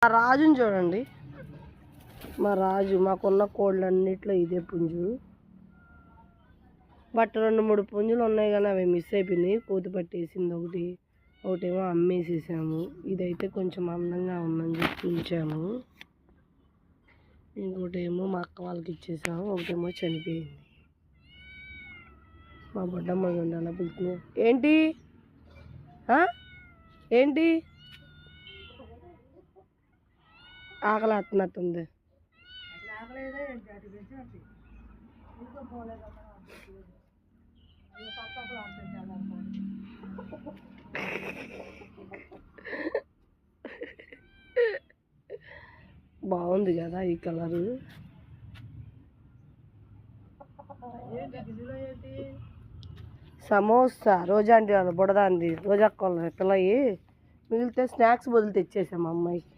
మా రాజుని చూడండి, మా రాజు. మాకున్న కోళ్ళన్నిట్లో ఇదే పుంజు. బట్ 2-3 పుంజులు ఉన్నాయి కానీ అవి మిస్ అయిపోయినాయి. కోతి పట్టేసింది ఒకటేమో అమ్మేసేసాము. ఇదైతే కొంచెం అందంగా ఉందని చెప్పి ఉంచాము. ఇంకోటేమో మా అక్క వాళ్ళకి ఇచ్చేసాము. ఒకటేమో చనిపోయింది. మా బొడ్డమ్మ ఉండాలి పిలుస్తుంది. ఏంటి ఏంటి ఆకలి వేస్తున్నట్టుంది. బాగుంది కదా ఈ కలరు. సమోసా రోజా అంటే బుడదాంది, రోజా పిల్లయి మిగిలితే స్నాక్స్ బదులు తెచ్చేసాం మా అమ్మాయికి.